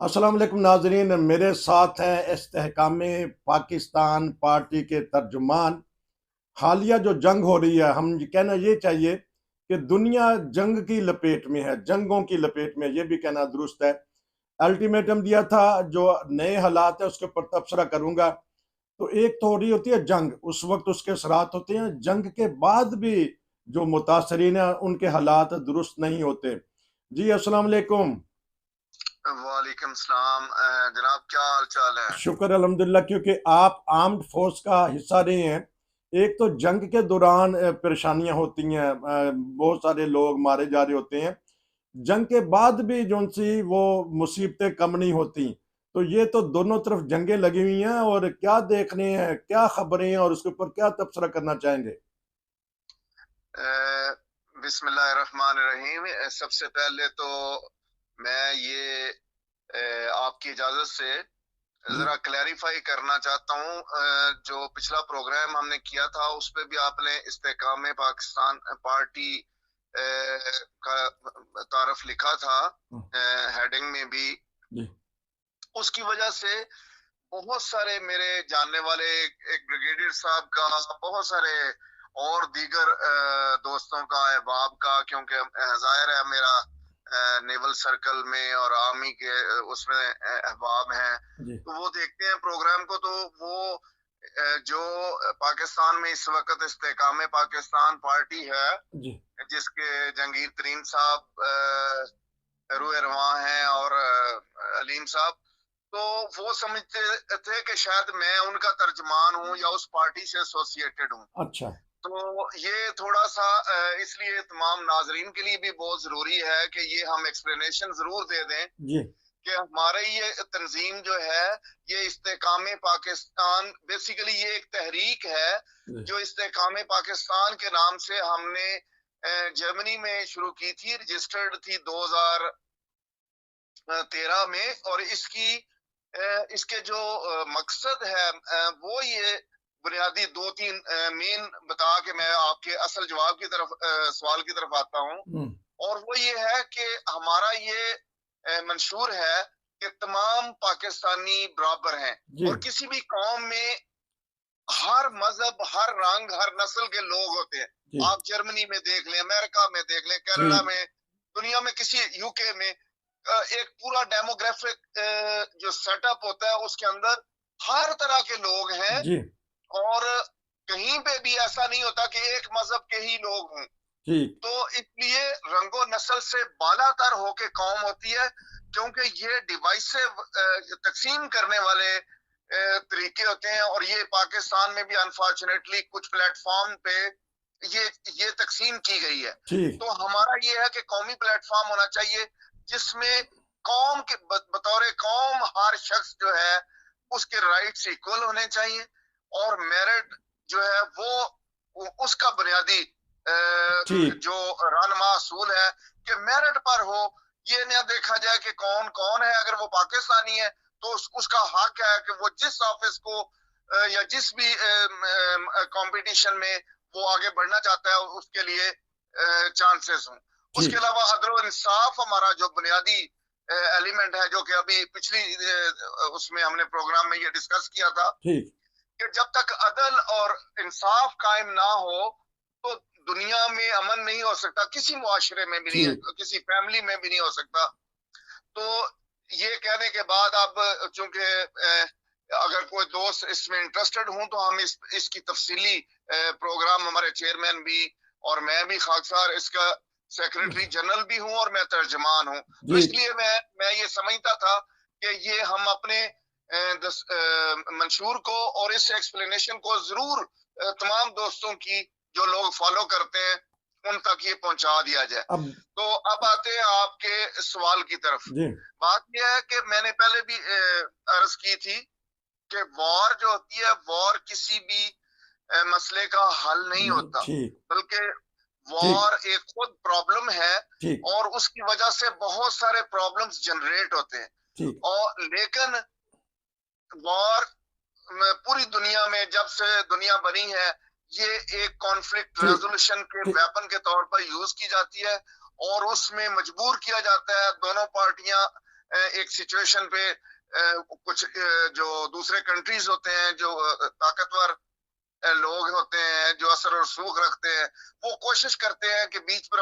अस्सलाम वालेकुम नाजरीन, मेरे साथ हैं इस्तेहकाम पाकिस्तान पार्टी के तर्जुमान। हालिया जो जंग हो रही है, हम कहना ये चाहिए कि दुनिया जंग की लपेट में है, जंगों की लपेट में, ये भी कहना दुरुस्त है। अल्टीमेटम दिया था, जो नए हालात है उसके ऊपर तबसरा करूंगा। तो एक तो हो रही होती है जंग, उस वक्त उसके असरात होते हैं। जंग के बाद भी जो मुतासरीन है उनके हालात दुरुस्त नहीं होते। जी अस्सलाम वालेकुम। वालेकुम सलाम। जनाब, क्या हाल चाल है? शुक्र अल्हम्दुलिल्लाह, क्योंकि आप आर्म्ड फोर्स का हिस्सा रहे हैं। एक तो जंग के दौरान परेशानियां होती हैं, बहुत सारे लोग मारे जा रहे होते हैं। जंग के बाद भी जो सी वो मुसीबतें कम नहीं होती। तो ये तो दोनों तरफ जंगें लगी हुई हैं, और क्या देख रहे हैं, क्या खबरें हैं, और उसके ऊपर क्या तबसरा करना चाहेंगे? बिस्मिल्लाहिर्रहमानिर्रहीम। सबसे पहले तो मैं ये आपकी इजाजत से जी। जरा क्लैरिफाई करना चाहता हूँ। जो पिछला प्रोग्राम हमने किया था उस पे भी आपने इस्तेकाम पाकिस्तान पार्टी का तारफ लिखा था, हेडिंग में भी। जी। उसकी वजह से बहुत सारे मेरे जानने वाले, एक ब्रिगेडियर साहब का, बहुत सारे और दीगर दोस्तों का, अहबाब का, क्योंकि जाहिर है मेरा नेवल सर्कल में और आर्मी के उसमें अहबाब हैं, जी। तो वो देखते हैं प्रोग्राम को। तो वो जो पाकिस्तान में इस वक्त इस्तेकाम पाकिस्तान पार्टी है, जी। जिसके जहांगीर तरीन साहब रूए रवां हैं और अलीम साहब, तो वो समझते थे कि शायद मैं उनका तर्जमान हूँ या उस पार्टी से एसोसिएटेड हूँ। अच्छा। तो ये थोड़ा सा इसलिए तमाम नाजरीन के लिए भी बहुत जरूरी है कि ये हम एक्सप्लेनेशन जरूर दे दें जी। कि हमारे ये तंजीम जो है, ये इस्तेकाम पाकिस्तान, बेसिकली ये एक तहरीक है जी। जो इस्तेकाम पाकिस्तान के नाम से हमने जर्मनी में शुरू की थी, रजिस्टर्ड थी 2013 में। और इसके जो मकसद है, वो ये बुनियादी दो तीन मेन बता के मैं आपके असल जवाब की तरफ, सवाल की तरफ आता हूँ। हम्म। और वो ये है कि हमारा ये मंशूर है कि तमाम पाकिस्तानी बराबर हैं, जी। और किसी भी कौम में हर मजहब, हर रंग, हर नस्ल के लोग होते हैं। जी। आप जर्मनी में देख लें, अमेरिका में देख लें, कनाडा जी। में, दुनिया में किसी, यूके में, एक पूरा डेमोग्राफिक जो सेटअप होता है उसके अंदर हर तरह के लोग हैं। जी। और कहीं पे भी ऐसा नहीं होता कि एक मजहब के ही लोग हों। ठीक। तो इसलिए रंगो नस्ल से बालातर होके कौम होती है, क्योंकि ये डिवाइसिव तकसीम करने वाले तरीके होते हैं। और ये पाकिस्तान में भी अनफॉर्चुनेटली कुछ प्लेटफॉर्म पे ये ये तकसीम की गई है। ठीक। तो हमारा ये है कि कौमी प्लेटफॉर्म होना चाहिए जिसमें कौम के बतौर कौम हर शख्स जो है उसके राइट्स इक्वल होने चाहिए, और मेरिट जो है वो उसका बुनियादी ठीक। जो रहनुमा असूल है कि मेरिट पर हो। ये ना देखा जाए कि कौन कौन है, अगर वो पाकिस्तानी है तो उसका हक है कि वो जिस ऑफिस को या जिस भी कंपटीशन में वो आगे बढ़ना चाहता है उसके लिए चांसेस हों। उसके ठीक। अलावा अदल और इंसाफ हमारा जो बुनियादी एलिमेंट है, जो कि अभी पिछली उसमें हमने प्रोग्राम में ये डिस्कस किया था ठीक। कि जब तक अदल और इंसाफ कायम ना हो तो दुनिया में अमन नहीं हो सकता, किसी मुआशरे में भी नहीं, ठीक। किसी फैमिली में भी नहीं हो सकता। तो ये कहने के बाद, अब चूंकि अगर कोई दोस्त इसमें इंटरेस्टेड हूं तो हम इसकी तफसीली प्रोग्राम, हमारे चेयरमैन भी और मैं भी, खाकसार इसका सेक्रेटरी जनरल भी हूं और मैं तर्जमान हूं। तो जी। इसलिए मैं ये समझता था कि ये हम अपने मंशूर को और इस एक्सप्लेनेशन को जरूर तमाम दोस्तों की, जो लोग फॉलो करते हैं, उन तक ये पहुंचा दिया जाए। अब। तो अब आते हैं आपके सवाल की तरफ। जी। बात यह है कि मैंने पहले भी अर्ज की थी कि वॉर जो होती है, वॉर किसी भी मसले का हल नहीं नहीं। होता, ठीक। बल्कि ठीक। वॉर एक खुद प्रॉब्लम है, ठीक। और उसकी वजह से बहुत सारे प्रॉब्लम्स जनरेट होते हैं। ठीक। और लेकिन वॉर पूरी दुनिया में जब से दुनिया बनी है, ये एक कॉन्फ्लिक्ट ठीक। रेजोल्यूशन के ठीक। वेपन के तौर पर यूज की जाती है, और उसमें मजबूर किया जाता है दोनों पार्टियां एक सिचुएशन पे कुछ जो दूसरे कंट्रीज होते हैं, जो ताकतवर लोग होते हैं, जो असर और सूख रखते हैं, वो कोशिश करते हैं कि बीच पर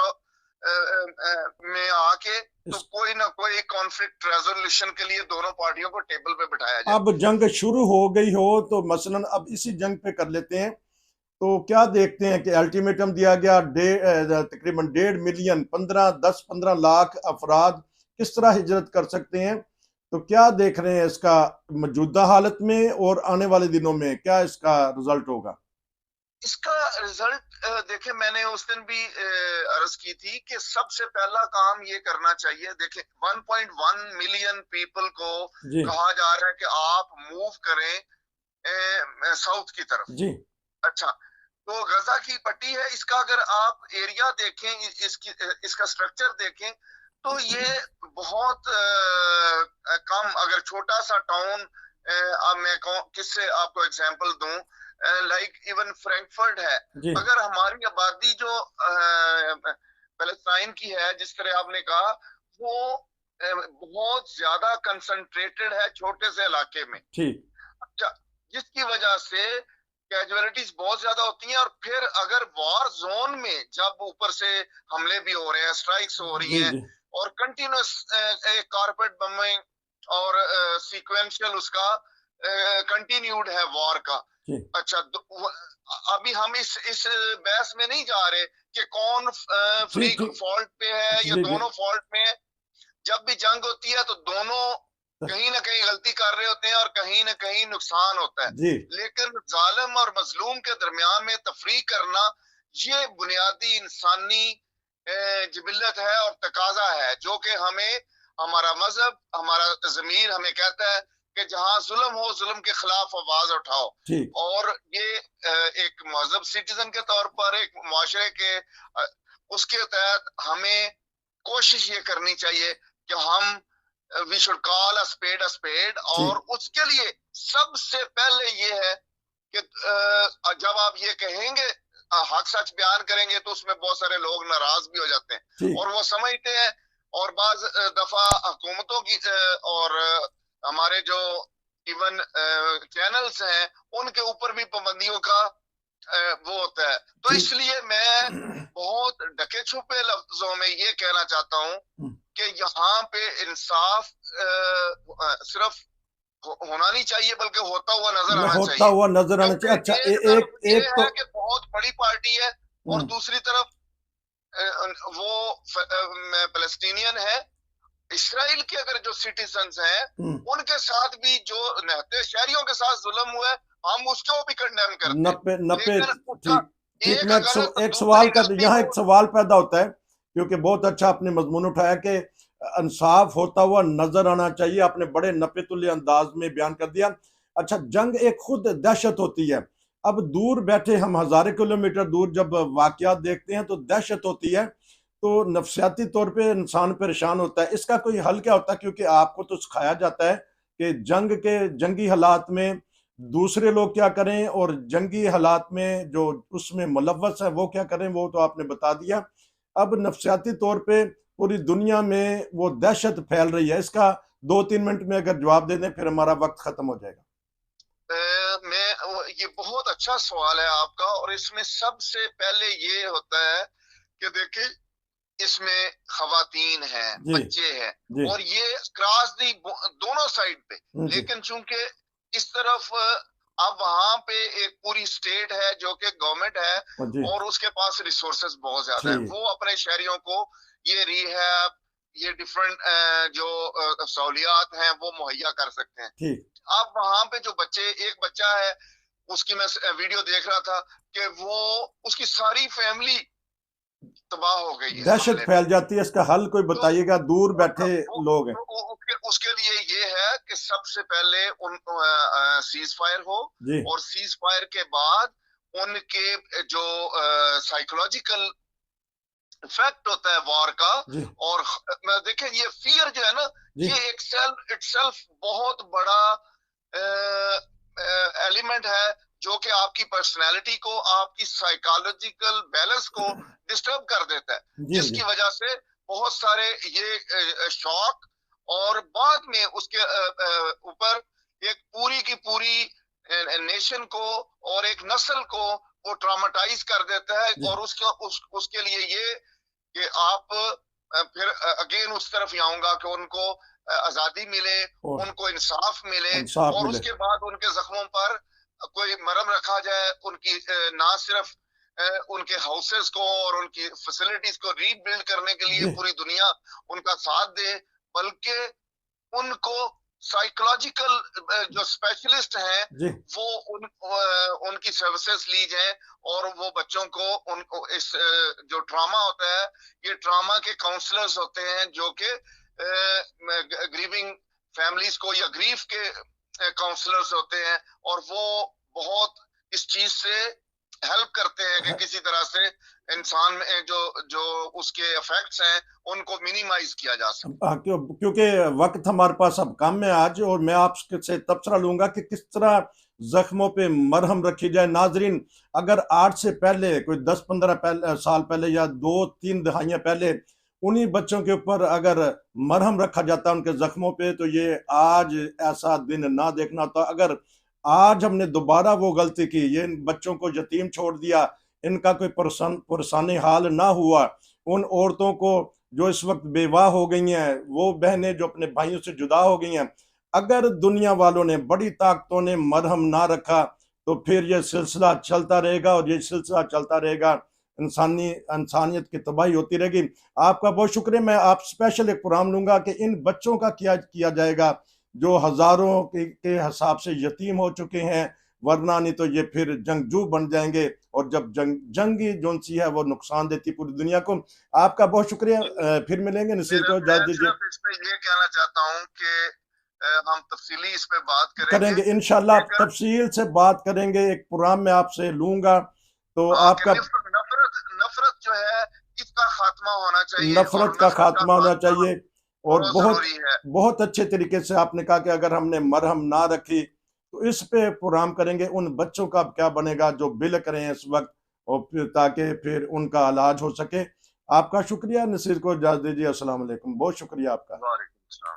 में आके तो कोई ना कोई कॉन्फ्लिक्ट रेजोल्यूशन के लिए दोनों पार्टियों को टेबल पे बिठाया जाए। अब जंग शुरू हो गई हो तो मसलन अब इसी जंग पे कर लेते हैं, तो क्या देखते हैं कि अल्टीमेटम दिया गया, तकरीबन 1.5 मिलियन 10-15 लाख अफराद किस तरह हिजरत कर सकते हैं, तो क्या देख रहे हैं इसका मौजूदा हालत में और आने वाले दिनों में क्या इसका रिजल्ट होगा? इसका रिजल्ट देखे, मैंने उस दिन भी अर्ज की थी कि सबसे पहला काम ये करना चाहिए। देखे 1.1 मिलियन पीपल को कहा जा रहा है कि आप मूव करें साउथ की तरफ जी। अच्छा, तो गजा की पट्टी है, इसका अगर आप एरिया देखें, इसका स्ट्रक्चर देखें, तो ये बहुत कम, अगर छोटा सा टाउन, अब मैं किससे आपको एग्जांपल दूं, लाइक इवन फ्रैंकफर्ट है, अगर हमारी आबादी जो पैलेस्टाइन की है, जिस तरह आपने कहा, वो बहुत ज्यादा कंसंट्रेटेड है छोटे से इलाके में। अच्छा, जिसकी वजह से कैजुअलिटीज बहुत ज्यादा होती हैं। और फिर अगर वॉर जोन में जब ऊपर से हमले भी हो रहे हैं, स्ट्राइक्स हो रही हैं, और कंटिन्यूस कारपेट बमिंग और सीक्वेंशियल उसका कंटिन्यूड है वॉर का। अच्छा, अभी हम इस बहस में नहीं जा रहे कि कौन फ्री फॉल्ट पे है या दोनों फॉल्ट में है। जब भी जंग होती है तो दोनों कहीं ना कहीं गलती कर रहे होते हैं और कहीं ना कहीं नुकसान होता है, लेकिन जालिम और मजलूम के दरमियान में तफरीक करना ये बुनियादी इंसानी जिबिल्लत है और तकाजा है, जो कि हमें, हमारा मजहब, हमारा ज़मीर हमें कहता है कि जहां जुल्म हो, जुल्म के खिलाफ आवाज उठाओ। और ये एक मजहब सिटीजन के तौर पर, एक मुआशरे के उसके तहत हमें कोशिश ये करनी चाहिए कि हम we should call a spade, और उसके लिए सबसे पहले ये है कि जब आप ये कहेंगे, हक सच बयान करेंगे, तो उसमें बहुत सारे लोग नाराज भी हो जाते हैं और वो समझते हैं, और बाज दफा हुकूमतों की और हमारे जो इवन चैनल्स हैं उनके ऊपर भी पाबंदियों का वो होता है। तो इसलिए मैं बहुत ढके छुपे लफ्जों में ये कहना चाहता हूँ कि यहाँ पे इंसाफ सिर्फ होना नहीं चाहिए, बल्कि होता हुआ नजर आना चाहिए। अच्छा, एक तो है कि बहुत बड़ी पार्टी है और दूसरी तरफ वो पैलेस्टीनियन है। इसराइल के अगर जो सिटीजन्स हैं उनके साथ भी जो नहते शहरियों के साथ जुल्म हुआ है, हम उसको भी कंडेम करते हैं। एक सवाल का यहाँ एक सवाल पैदा होता है, क्योंकि बहुत अच्छा आपने मजमून उठाया कि इंसाफ होता हुआ नजर आना चाहिए, आपने बड़े नपे-तुले अंदाज में बयान कर दिया। अच्छा, जंग एक खुद दहशत होती है। अब दूर बैठे हम हजारों किलोमीटर दूर जब वाकयात देखते हैं तो दहशत होती है, तो नफसियाती तौर पे इंसान परेशान होता है। इसका कोई हल क्या होता है? क्योंकि आपको तो सिखाया जाता है कि जंगी हालात में दूसरे लोग क्या करें और जंगी हालात में जो उसमें मुलव्वस है वो क्या करें, वो तो आपने बता दिया। अब नफसियाती तौर पे पूरी दुनिया में वो दहशत फैल रही है, इसका 2-3 मिनट में अगर जवाब दे दें फिर हमारा वक्त खत्म हो जाएगा। ये बहुत अच्छा सवाल है आपका, और इसमें सबसे पहले ये होता है कि देखिए, इसमें खवातीन हैं, बच्चे हैं, और ये क्रॉस दी दोनों साइड पे, लेकिन चूंकि इस तरफ अब वहां पे एक पूरी स्टेट है जो कि गवर्नमेंट है और उसके पास रिसोर्सेज बहुत ज्यादा है, वो अपने शहरियों को ये रिहैब, ये डिफरेंट जो सहूलियात हैं वो मुहैया कर सकते हैं। अब वहां पे जो बच्चे, एक बच्चा है, उसकी मैं वीडियो देख रहा था कि वो, उसकी सारी फैमिली तबाह हो गई है, दहशत फैल जाती है। इसका हल कोई बताइएगा, दूर बैठे लोग हैं। उसके लिए ये है कि सबसे पहले उन सीज फायर हो, और सीज फायर के बाद उनके जो साइकोलॉजिकल इफेक्ट होता है वॉर का, और देखें ये फियर जो है ना, ये इटसेल्फ बहुत बड़ा एलिमेंट है जो कि आपकी पर्सनैलिटी को, आपकी साइकोलॉजिकल बैलेंस को डिस्टर्ब कर देता है, जिसकी वजह से बहुत सारे ये शॉक और बाद में उसके ऊपर एक पूरी की पूरी नेशन को और एक नस्ल को वो ट्रामाटाइज कर देता है। जी और उसके लिए ये कि आप फिर अगेन उस तरफ ही आऊंगा कि उनको आजादी मिले, और उनको इंसाफ मिले, इंसाफ और मिले। उसके बाद उनके जख्मों पर कोई मरहम रखा जाए, उनकी ना सिर्फ उनके हाउसेस को और उनकी फैसिलिटीज को रीबिल्ड करने के लिए जी पूरी दुनिया उनका साथ दे, बल्कि उनको साइकोलॉजिकल जो स्पेशलिस्ट हैं जी वो उनकी सर्विसेज ली जाए, और वो बच्चों को उनको इस जो ट्रॉमा होता है, ये ट्रॉमा के काउंसलर्स होते हैं जो कि ग्रीविंग फैमिलीज को या ग्रीफ के काउंसलर्स होते हैं, और वो बहुत इस चीज से हेल्प करते हैं कि है- किसी तरह से इंसान में जो जो उसके इफेक्ट्स हैं उनको मिनिमाइज किया जा सके। क्योंकि वक्त हमारे पास अब कम है आज, और मैं आपसे तबसरा लूंगा कि किस तरह जख्मों पे मरहम रखी जाए। नाजरीन, अगर आज से पहले कोई 10-15 साल पहले या 2-3 दहाइयां पहले उन्हीं बच्चों के ऊपर अगर मरहम रखा जाता उनके जख्मों पे, तो ये आज ऐसा दिन ना देखना होता। अगर आज हमने दोबारा वो गलती की, ये इन बच्चों को यतीम छोड़ दिया, इनका कोई परेशानी हाल ना हुआ, उन औरतों को जो इस वक्त बेवाह हो गई हैं, वो बहनें जो अपने भाइयों से जुदा हो गई हैं, अगर दुनिया वालों ने, बड़ी ताकतों ने मरहम ना रखा, तो फिर ये सिलसिला चलता रहेगा, और ये सिलसिला चलता रहेगा, इंसानियत की तबाही होती रहेगी। आपका बहुत शुक्रिया। मैं आप स्पेशल एक प्रोग्राम लूंगा कि इन बच्चों का क्या किया जाएगा जो हजारों के हिसाब से यतीम हो चुके हैं, वरना नहीं तो ये फिर जंगजू बन जाएंगे, और जब जंगी जोन सी है वो नुकसान देती पूरी दुनिया को। आपका बहुत शुक्रिया। फिर मिलेंगे। नसीर को मैं इजाजत दीजिए। सिर्फ इस पे ये कहना चाहता हूँ कि हम तफसीली इस पे बात करेंगे, करेंगे इंशाल्लाह, लेकिन तफसील से बात करेंगे, एक प्रोग्राम में आपसे लूंगा। तो हाँ कि आपका नफरत नफरत जो है इसका खात्मा होना चाहिए, और नफरत का नफरत का खात्मा होना खात्मा चाहिए। और बहुत बहुत जरूरी है। बहुत अच्छे तरीके से आपने कहा कि अगर हमने मरहम ना रखी तो इस पे प्रोग्राम करेंगे। उन बच्चों का क्या बनेगा जो बिलक रहे हैं इस वक्त, और फिर ताकि फिर उनका इलाज हो सके। आपका शुक्रिया। नसीर को इजाजत दीजिए। अस्सलाम वालेकुम। बहुत शुक्रिया आपका। वालेकुम सलाम।